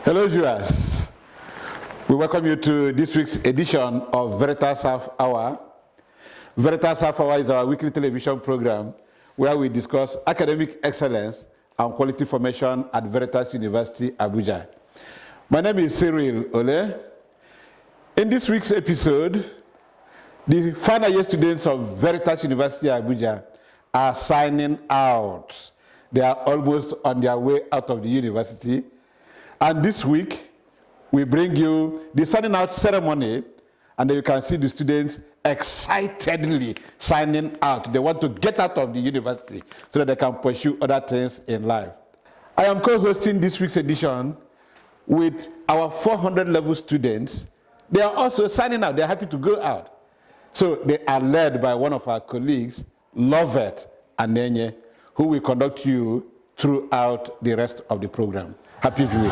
Hello, viewers. We welcome you to this week's edition of VERITAS Half Hour. VERITAS Half Hour is our weekly television program where we discuss academic excellence and quality formation at VERITAS University, Abuja. My name is Cyril Ole. In this week's episode, the final year students of VERITAS University, Abuja are signing out. They are almost on their way out of the university. And this week, we bring you the signing out ceremony, and then you can see the students excitedly signing out. They want to get out of the university so that they can pursue other things in life. I am co-hosting this week's edition with our 400 level students. They are also signing out. They're happy to go out. So they are led by one of our colleagues, Lovett and Nenye, who will conduct you throughout the rest of the program. Happy viewing.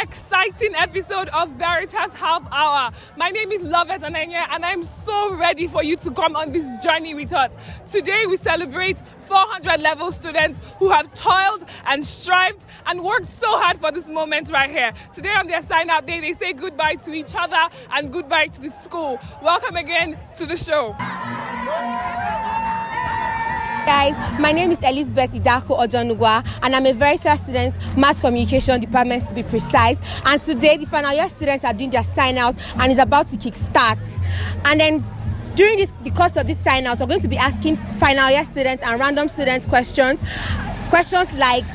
Exciting episode of VERITAS Half Hour. My name is Lovett Anenya, and I'm so ready for you to come on this journey with us. Today we celebrate 400 level students who have toiled and strived and worked so hard for this moment right here. Today on their sign out day, they say goodbye to each other and goodbye to the school. Welcome again to the show. Guys, my name is Elizabeth Idako Ojonugwa, and I'm a VERITAS student, Mass Communication Department to be precise. And today, the final year students are doing their sign out and is about to kick start. And then during the course of this sign out, we're going to be asking final year students and random students questions like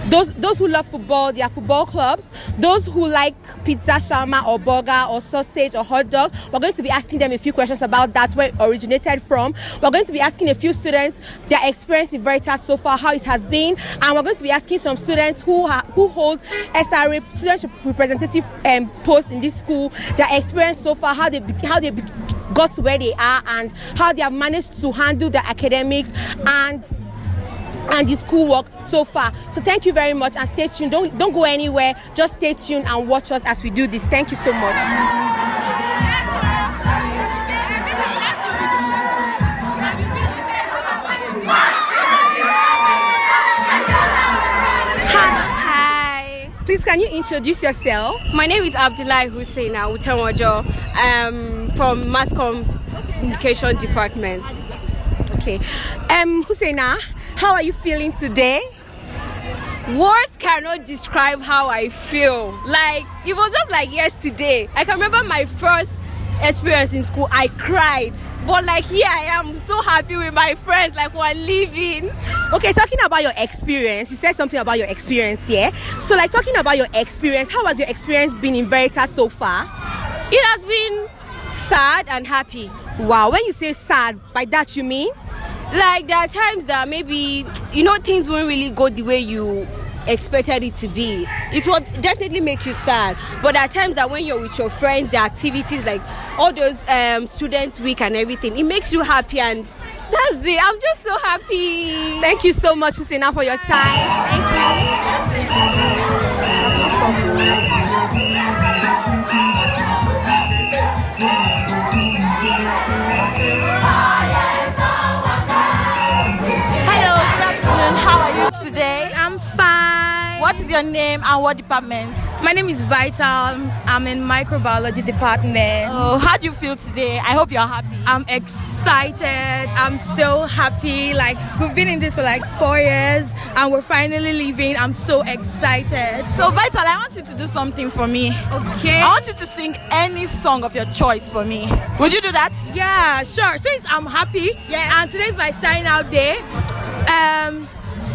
those who love football, their football clubs, those who like pizza, shawarma, or burger, or sausage, or hot dog. We're going to be asking them a few questions about that, where it originated from. We're going to be asking a few students their experience in VERITAS so far, how it has been, and we're going to be asking some students who hold SRA, student representative posts in this school, their experience so far, how they got to where they are, and how they have managed to handle their academics and the schoolwork so far. So thank you very much, and stay tuned. Don't go anywhere. Just stay tuned and watch us as we do this. Thank you so much. Hi. Please, can you introduce yourself? My name is Abdullahi Husseina Utemojo. From Mass Communication Department. Okay. Husseina, how are you feeling today? Words cannot describe how I feel. Like, it was just like yesterday. I can remember my first experience in school. I cried. But like, here I am, so happy with my friends, like we're living. Okay, talking about your experience, you said something about your experience, yeah? So like, talking about your experience, how has your experience been in VERITAS so far? It has been sad and happy. Wow, when you say sad, by that you mean? Like, there are times that maybe, things won't really go the way you expected it to be. It will definitely make you sad. But there are times that when you're with your friends, the activities, like all those students' week and everything, it makes you happy, and that's it. I'm just so happy. Thank you so much, Husseina, for your time. Thank Today, I'm fine. What is your name and what department? My name is Vital. I'm in microbiology department. Oh, how do you feel today? I hope you're happy. I'm excited. I'm so happy. Like, we've been in this for like 4 years and we're finally leaving. I'm so excited. So Vital, I want you to do something for me. Okay. I want you to sing any song of your choice for me. Would you do that? Yeah, sure. Since I'm happy, and today's my sign out day.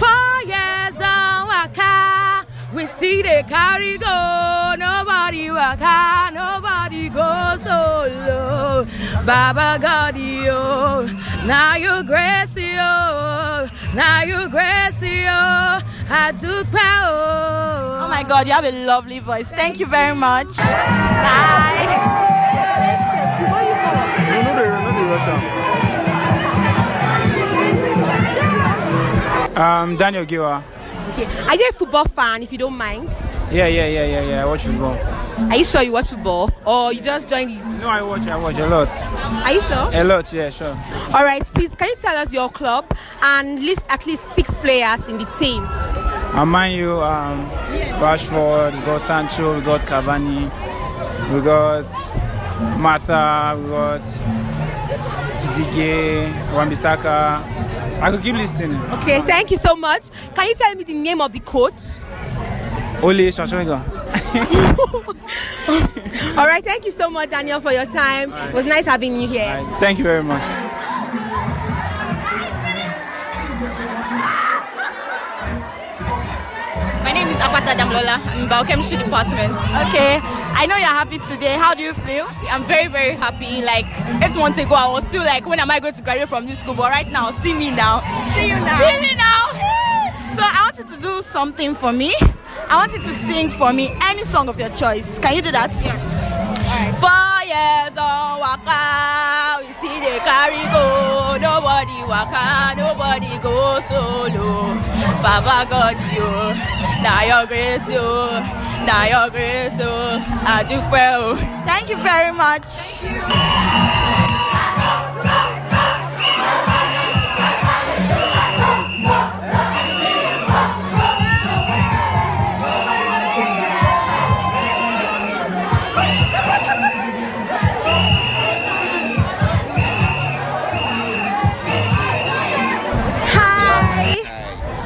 4 years don't waka, we still dey carry go. Nobody waka, nobody go solo. Baba God, yo, now you grace, yo, now you grace, yo. I do power. Oh my God, you have a lovely voice. Thank you very much. Bye. Daniel Giwa. Okay. Are you a football fan, if you don't mind? Yeah. I watch football. Are you sure you watch football? Or you just joined the... No, I watch a lot. Are you sure? A lot, yeah, sure. All right, please, can you tell us your club and list at least 6 players in the team? Man U, Rashford, we got Sancho, we got Cavani, we got Martha, we got Dige, Wan-Bissaka. I could keep listing. Okay, thank you so much. Can you tell me the name of the coach? Ole Shachonga. All right, thank you so much, Daniel, for your time. It was nice having you here. Thank you very much. My name is Apata Damlola. I'm in biochemistry department. Okay, I know you're happy today. How do you feel? I'm very, very happy. Like 8 months ago, I was still like, when am I going to graduate from this school? But right now, see me now. See you now. See me now. So I want you to do something for me. I want you to sing for me any song of your choice. Can you do that? Yes. Right. 4 years on waka, we still dey carry go. Nobody waka, nobody go solo. Baba God, you, now your grace, you, now your grace, you. I do well. Thank you very much. Thank you.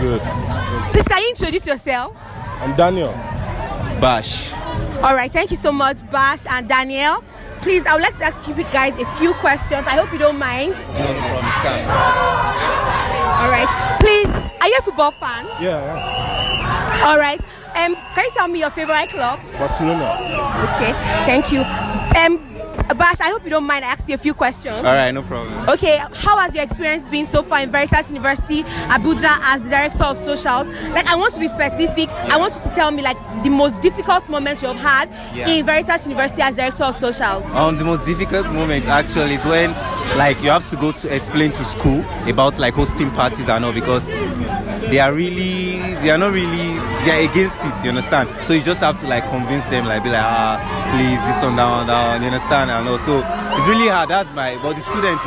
Good. Please, can you introduce yourself? I'm Daniel. Bash. All right, thank you so much, Bash and Daniel. Please, I would like to ask you guys a few questions. I hope you don't mind. No problem. All right. Please, are you a football fan? Yeah. All right. Can you tell me your favorite club? Barcelona. Okay, thank you. Bash, I hope you don't mind I ask you a few questions. All right, no problem. Okay, how has your experience been so far in VERITAS University, Abuja, as the director of socials? Like, I want to be specific. I want you to tell me, like, the most difficult moment you've had in VERITAS University as director of socials. The most difficult moment actually is when, like, you have to go to explain to school about like hosting parties and all, because they are against it, you understand? So you just have to like convince them, like be like, please, this one, that one, you understand? And also, it's really hard. But the students,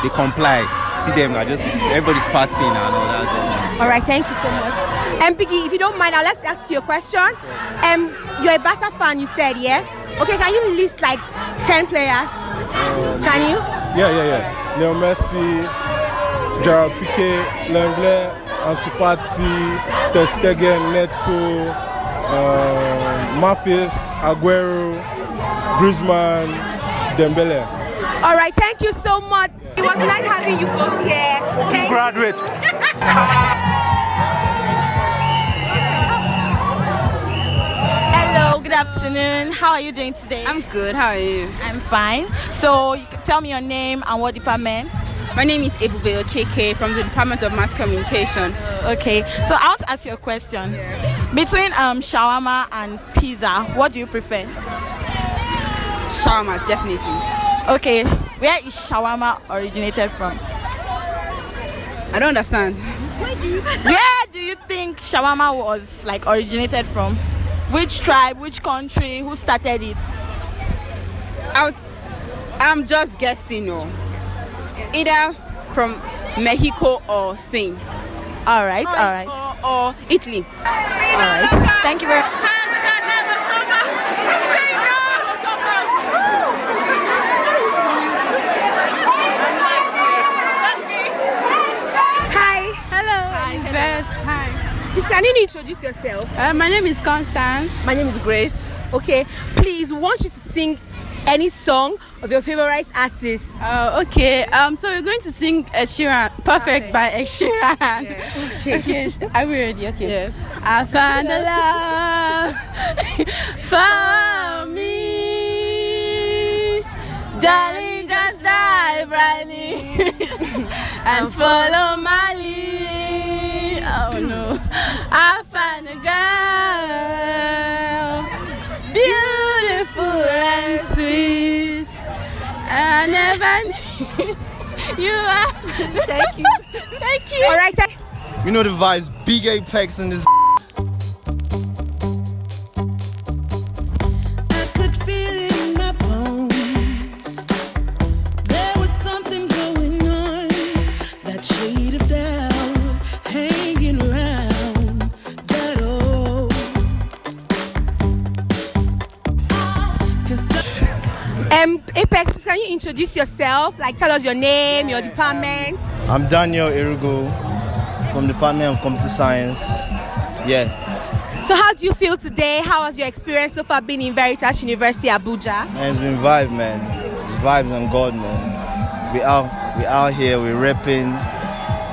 they comply. See them, everybody's partying and all that. All right, thank you so much. Biggie, if you don't mind, I'd like to ask you a question. You're a Barca fan, you said, yeah? Okay, can you list like 10 players? Can you? Yeah. Leo Messi, Gerard Piqué, Lenglet, Ansu Fati, Ter Stegen, Neto, Memphis, Aguero, Griezmann, Dembele. All right, thank you so much. It was nice having you both here. Graduate. Hello, good afternoon. How are you doing today? I'm good. How are you? I'm fine. So you can tell me your name and what department? My name is Ebube Okeke from the Department of Mass Communication. Okay. So I want to ask you a question. Between shawarma and pizza, what do you prefer? Shawarma, definitely. Okay. Where is shawarma originated from? I don't understand. Where do you think shawarma was like originated from? Which tribe, which country, who started it? I'm just guessing, either from Mexico or Spain. All right. Or Italy. All right. Thank you very much. Please, can you introduce yourself? My name is Constance. My name is Grace. Okay, please, we want you to sing any song of your favorite artist. Okay. So we're going to sing Ed Sheeran, Perfect by Ed Sheeran. Yeah. Okay. Are we ready? Okay. Yes. I found a love for me, darling. Just dive right in and follow my lead. Oh no, I found a girl, beautiful and sweet. I never knew you are. Thank you. Thank you. All right. You know the vibes. Big Apex in this. Apex, can you introduce yourself? Like, tell us your name, your department. I'm Daniel Irugo from the Department of Computer Science. Yeah. So how do you feel today? How was your experience so far being in Veritas University, Abuja? Man, it's been vibe, man. It's vibes on God, man. We out here, we're repping.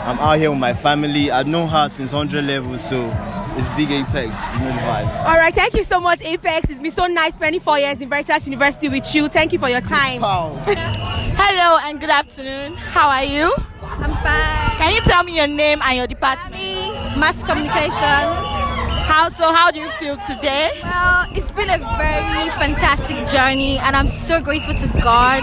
I'm out here with my family. I've known her since 100 levels, so it's Big Apex, you know the vibes. All right, thank you so much, Apex. It's been so nice spending 4 years in Veritas University with you. Thank you for your time. Hello and good afternoon. How are you? I'm fine. Can you tell me your name and your department? Mass communication. How do you feel today? Well, it's been a very fantastic journey and I'm so grateful to God.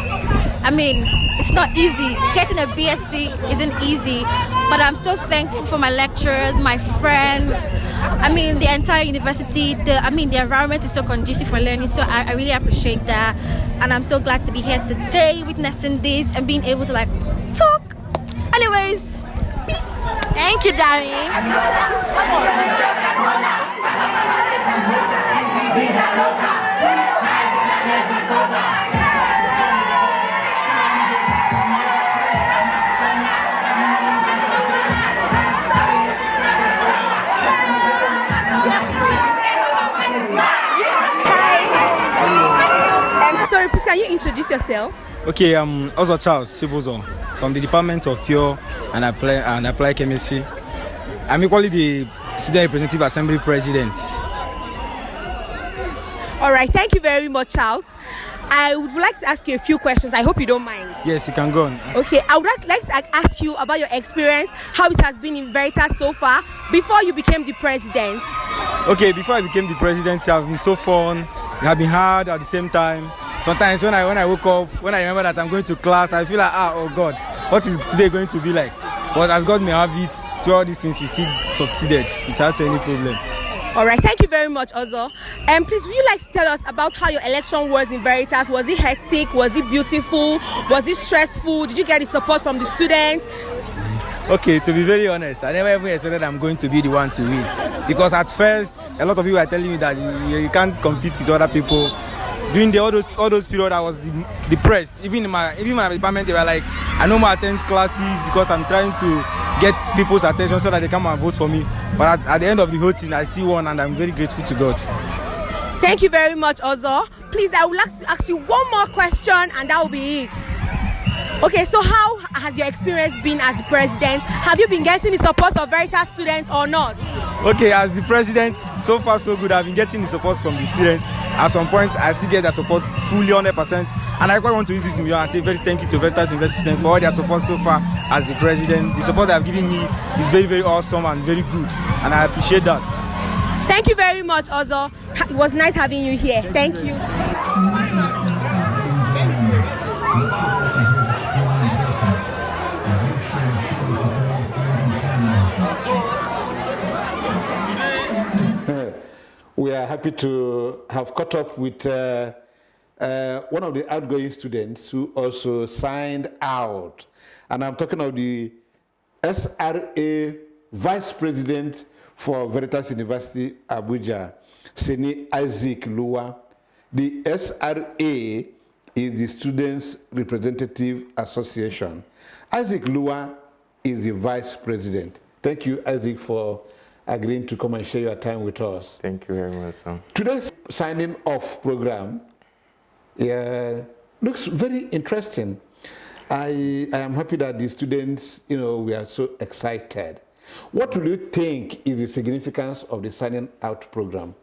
I mean, it's not easy. Getting a BSc isn't easy, but I'm so thankful for my lecturers, my friends. I mean, the entire university, the environment is so conducive for learning, so I really appreciate that. And I'm so glad to be here today witnessing this and being able to talk. Anyways, peace. Thank you, darling. Sorry, please, can you introduce yourself? Okay, I'm also Charles Chibuzo from the Department of Pure and Applied Chemistry. I'm equally the Student Representative Assembly President. All right, thank you very much, Charles. I would like to ask you a few questions. I hope you don't mind. Yes, you can go on. Okay, I would like to ask you about your experience, how it has been in Veritas so far, before you became the president. Okay, before I became the president, it has been so fun. It has been hard at the same time. Sometimes when I wake up, when I remember that I'm going to class, I feel like, oh God, what is today going to be like? But as God may have it, through all these things, we still succeeded without any problem. All right, thank you very much, Ozo. Please, would you like to tell us about how your election was in Veritas? Was it hectic? Was it beautiful? Was it stressful? Did you get the support from the students? Okay, to be very honest, I never even expected I'm going to be the one to win. Because at first, a lot of people are telling me that you can't compete with other people. During all those periods, I was depressed. Even in my department, they were like, I no more attend classes because I'm trying to get people's attention so that they come and vote for me. But at the end of the whole thing, I still won, and I'm very grateful to God. Thank you very much, Ozo. Please, I would like to ask you one more question, and that will be it. Okay, so how has your experience been as the president? Have you been getting the support of Veritas students or not? Okay, as the president, so far so good. I've been getting the support from the students. At some point, I still get their support fully 100%. And I quite want to use this medium and say very thank you to Veritas University for all their support so far as the president. The support they have given me is very, very awesome and very good. And I appreciate that. Thank you very much, Ozo. It was nice having you here. Thank you. We are happy to have caught up with one of the outgoing students who also signed out. And I'm talking of the SRA Vice President for Veritas University, Abuja, Seni Isaac Lua. The SRA is the Students Representative Association. Isaac Lua is the Vice President. Thank you, Isaac, for agreeing to come and share your time with us. Thank you very much, sir. Today's signing off program looks very interesting. I am happy that the students, we are so excited. What do you think is the significance of the signing out program?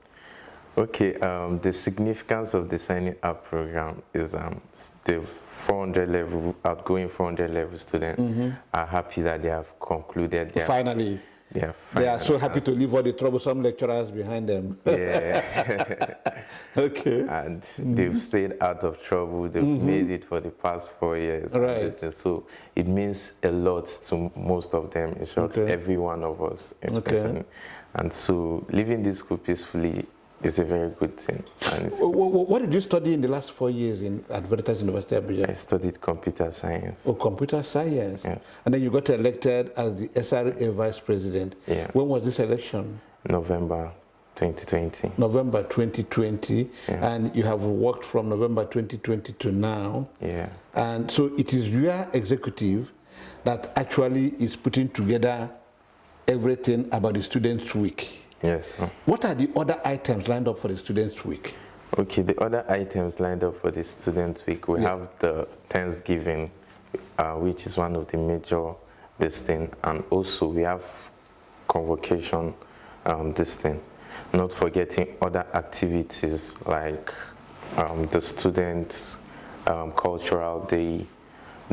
Okay, the significance of the signing up program is the 400 level, outgoing 400 level students are happy that they have concluded their... Finally. Yeah, they are so happy to finally. leave all the troublesome lecturers behind them. Yeah. Okay. And they've stayed out of trouble. They've made it for the past 4 years. and Right. this thing. So it means a lot to most of them. In short, every one of us, especially. And so living this school peacefully is a very good thing. And it's, What did you study in the last 4 years at VERITAS University Abuja? I studied computer science. Oh, computer science. Yes. And then you got elected as the SRA Vice President. Yeah. When was this election? November 2020. November 2020. Yeah. And you have worked from November 2020 to now. Yeah. And so it is your executive that actually is putting together everything about the Students' Week. Yes. What are the other items lined up for the Students' Week? Okay, the other items lined up for the Students' Week, we have the Thanksgiving, which is one of the major this thing, and also we have convocation this thing. Not forgetting other activities like the Students' Cultural Day,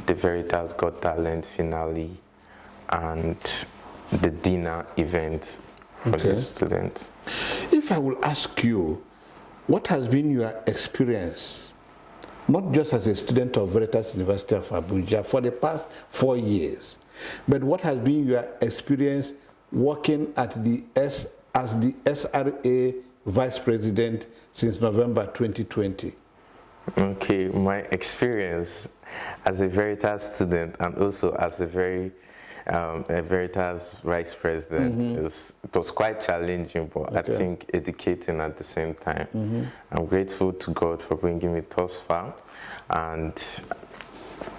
the VERITAS Got Talent finale, and the dinner event for the students. If I will ask you, what has been your experience, not just as a student of VERITAS University of Abuja for the past 4 years, but what has been your experience working at as the SRA Vice President since November 2020? Okay, my experience as a VERITAS student and also as a VERITAS Vice President, it was quite challenging, but I think educating at the same time. I'm grateful to God for bringing me thus far, and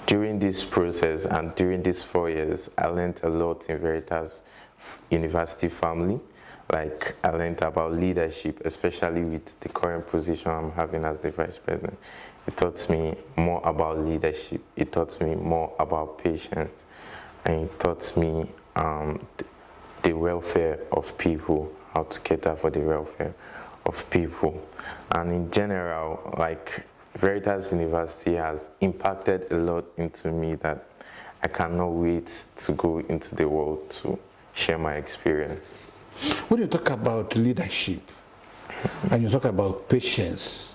during this process and during these 4 years, I learned a lot in VERITAS University family. Like, I learned about leadership, especially with the current position I'm having as the Vice President. It taught me more about leadership. It taught me more about patience. And it taught me the welfare of people, how to cater for the welfare of people. And in general, like, VERITAS University has impacted a lot into me that I cannot wait to go into the world to share my experience. When you talk about leadership and you talk about patience,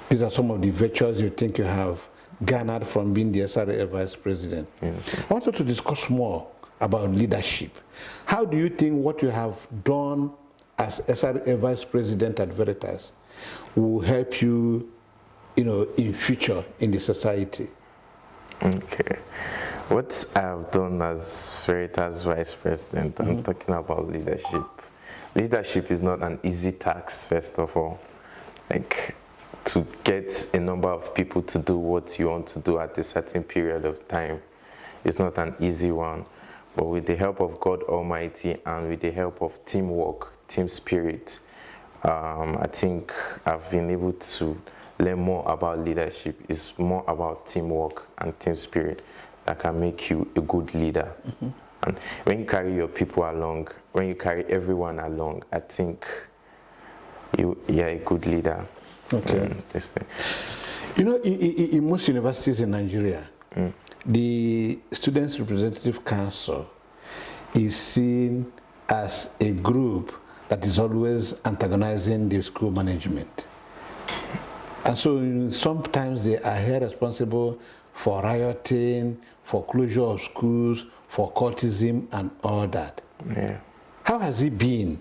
these are some of the virtues you think you have garnered from being the SRA Vice President. I want you to discuss more about leadership. How do you think what you have done as SRA Vice President at VERITAS will help you, in future in the society? Okay. What I have done as VERITAS Vice President, I'm talking about leadership. Leadership is not an easy task, first of all. Like, to get a number of people to do what you want to do at a certain period of time is not an easy one. But with the help of God Almighty and with the help of teamwork, team spirit, I think I've been able to learn more about leadership. It's more about teamwork and team spirit that can make you a good leader. And when you carry your people along, when you carry everyone along, I think you're a good leader. Okay. In most universities in Nigeria, the Students' Representative Council is seen as a group that is always antagonizing the school management. And so sometimes they are here responsible for rioting, for closure of schools, for cultism and all that. How has it been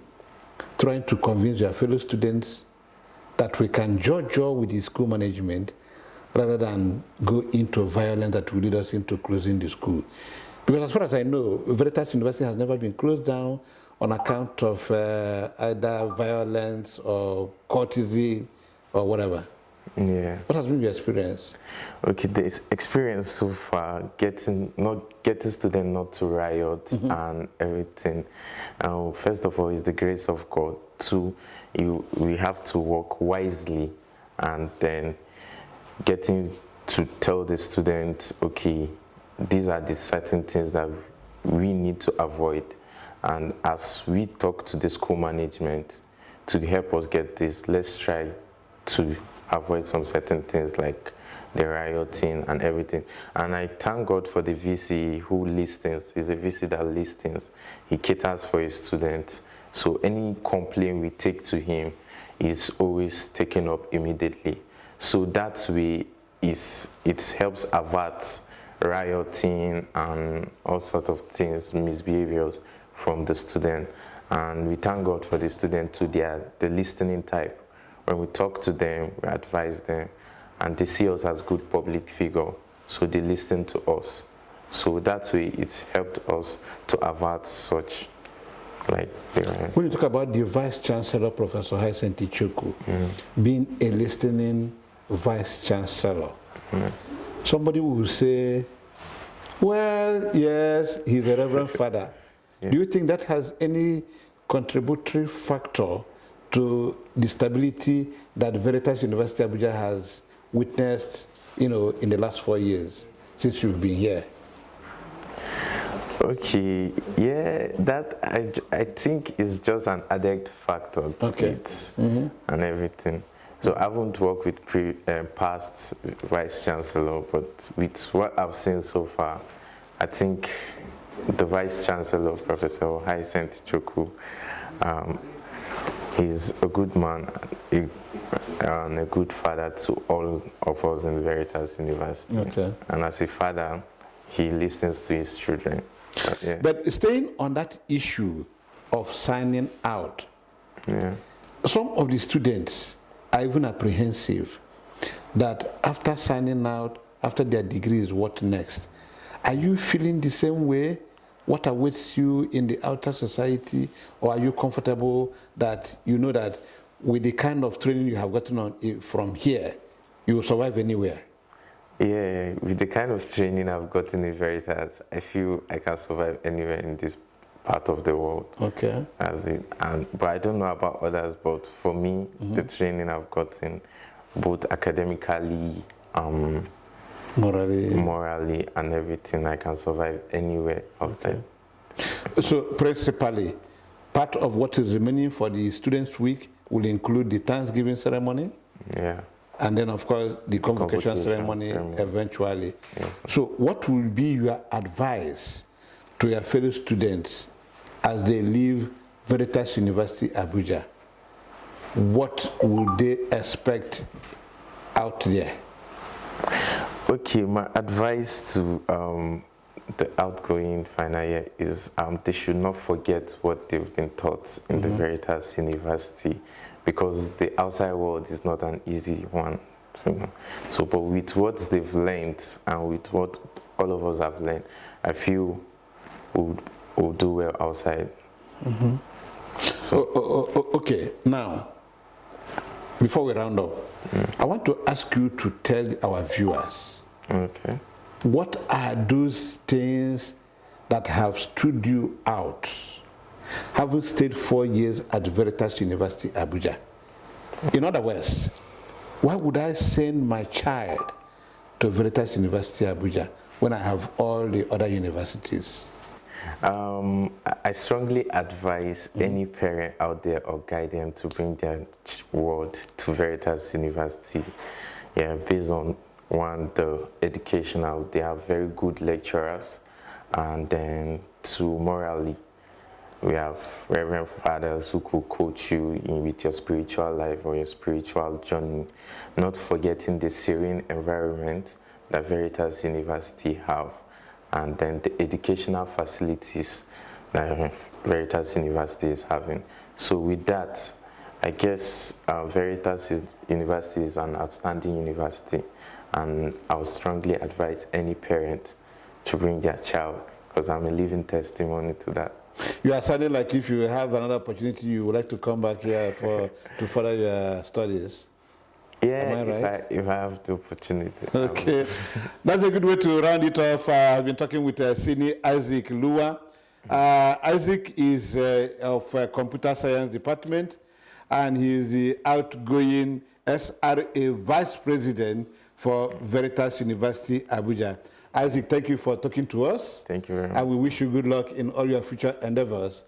trying to convince your fellow students that we can judge with the school management rather than go into violence that will lead us into closing the school? Because as far as I know, VERITAS University has never been closed down on account of either violence or cultism or whatever. What has been your experience? Okay, the experience so far, getting students not to riot and everything. First of all, is the grace of God. Two, we have to work wisely, and then getting to tell the students, okay, these are the certain things that we need to avoid. And as we talk to the school management to help us get this, let's try to avoid some certain things like the rioting and everything. And I thank God for the VC who listens. He's a VC that listens. He caters for his students. So any complaint we take to him is always taken up immediately. So that way it helps avert rioting and all sorts of things, misbehaviors from the student. And we thank God for the student too. They are the listening type. When we talk to them, we advise them, and they see us as good public figure, so they listen to us. So that way it's helped us to avert such like when you talk about the Vice Chancellor, Professor Hyacinth Ichoku, being a listening Vice Chancellor, somebody will say, well, yes, he's a Reverend Father. Do you think that has any contributory factor to the stability that Veritas University Abuja has witnessed, in the last 4 years since you've been here? Okay, yeah, that I think is just an added factor to it and everything. So I haven't worked with past Vice Chancellor, but with what I've seen so far, I think the Vice Chancellor, Professor Hyacinth Ichoku, he's a good man and a good father to all of us in Veritas University. And as a father, he listens to his children. But staying on that issue of signing out, some of the students are even apprehensive that after signing out, after their degrees, what next? Are you feeling the same way? What awaits you in the outer society? Or are you comfortable that you know that with the kind of training you have gotten on from here, you will survive anywhere? Yeah, with the kind of training I've gotten in Veritas, I feel I can survive anywhere in this part of the world. But I don't know about others, but for me, the training I've gotten, both academically, morally and everything, I can survive anywhere outside. So principally, part of what is remaining for the Students' Week will include the Thanksgiving ceremony? And then, of course, the convocation ceremony eventually. So what will be your advice to your fellow students as they leave Veritas University Abuja? What would they expect out there? Okay, my advice to the outgoing final year is they should not forget what they've been taught in the Veritas University, because the outside world is not an easy one. So, but with what they've learned and with what all of us have learned, I feel we'll do well outside. So, okay, now, before we round up, I want to ask you to tell our viewers, what are those things that have stood you out, having stayed 4 years at Veritas University Abuja? In other words, why would I send my child to Veritas University Abuja when I have all the other universities? I strongly advise any parent out there or guardian to bring their child to Veritas University. Based on the educational, they have very good lecturers, and then morally, we have Reverend Fathers who could coach you with your spiritual life or your spiritual journey, not forgetting the serene environment that Veritas University have, and then the educational facilities that Veritas University is having. So with that, I guess Veritas University is an outstanding university, and I would strongly advise any parent to bring their child, because I'm a living testimony to that. You are sounding like if you have another opportunity, you would like to come back here to further your studies. Yeah, Am I right? if I have the opportunity. Okay, that's a good way to round it off. I've been talking with Senior Isaac Lua. Isaac is of Computer Science Department, and he is the outgoing SRA Vice President for Veritas University Abuja. Isaac, thank you for talking to us. Thank you very much. And we wish you good luck in all your future endeavors.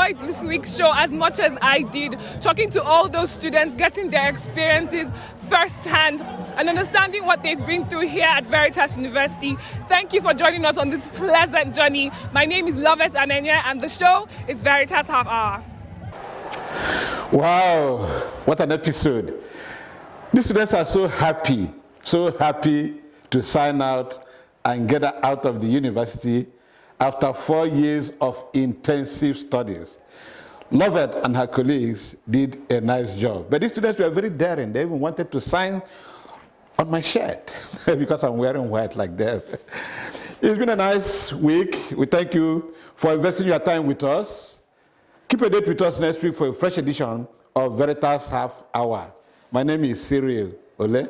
enjoyed this week's show as much as I did, talking to all those students, getting their experiences firsthand and understanding what they've been through here at Veritas University. Thank you for joining us on this pleasant journey. My name is Lovett Anenye, and the show is Veritas Half Hour. Wow, what an episode. These students are so happy to sign out and get out of the university after 4 years of intensive studies. Lovett and her colleagues did a nice job. But these students were very daring. They even wanted to sign on my shirt because I'm wearing white like them. It's been a nice week. We thank you for investing your time with us. Keep a date with us next week for a fresh edition of Veritas Half Hour. My name is Cyril Ole.